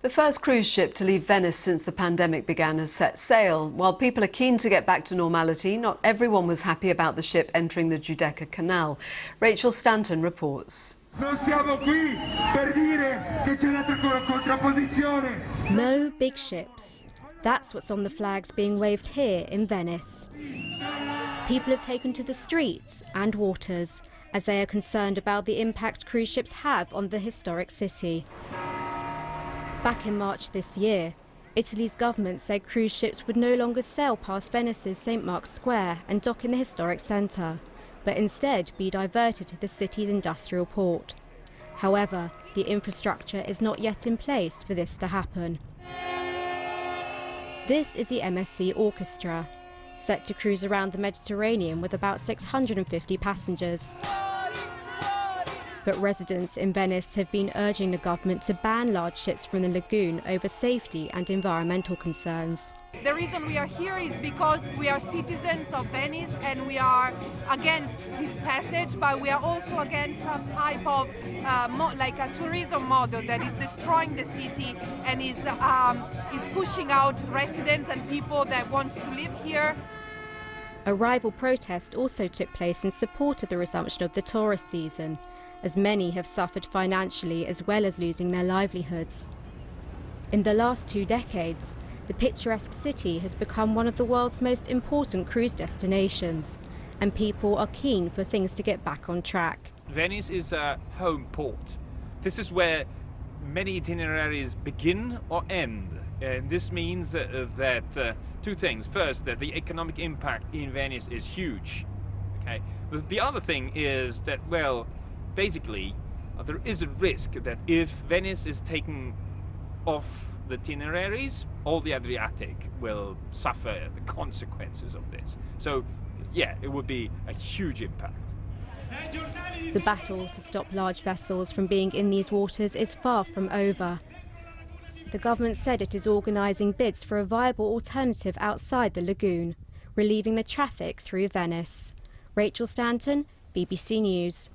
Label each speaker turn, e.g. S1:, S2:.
S1: The first cruise ship to leave Venice since the pandemic began has set sail. While people are keen to get back to normality, not everyone was happy about the ship entering the Giudecca Canal. Rachel Stanton reports.
S2: No big ships. That's what's on the flags being waved here in Venice. People have taken to the streets and waters as they are concerned about the impact cruise ships have on the historic city. Back in March this year, Italy's government said cruise ships would no longer sail past Venice's St. Mark's Square and dock in the historic centre, but instead be diverted to the city's industrial port. However, the infrastructure is not yet in place for this to happen. This is the MSC Orchestra, set to cruise around the Mediterranean with about 650 passengers. But residents in Venice have been urging the government to ban large ships from the lagoon over safety and environmental concerns.
S3: The reason we are here is because we are citizens of Venice and we are against this passage, but we are also against a type of like a tourism model that is destroying the city and is pushing out residents and people that want to live here.
S2: A rival protest also took place in support of the resumption of the tourist season, as many have suffered financially as well as losing their livelihoods. In the last 2 decades, the picturesque city has become one of the world's most important cruise destinations, and people are keen for things to get back on track.
S4: Venice is a home port. This is where many itineraries begin or end. And this means that two things. First, that the economic impact in Venice is huge. Okay. The other thing is that, well, basically, there is a risk that if Venice is taken off the itineraries, all the Adriatic will suffer the consequences of this. So, yeah, it would be a huge impact.
S2: The battle to stop large vessels from being in these waters is far from over. The government said it is organising bids for a viable alternative outside the lagoon, relieving the traffic through Venice. Rachel Stanton, BBC News.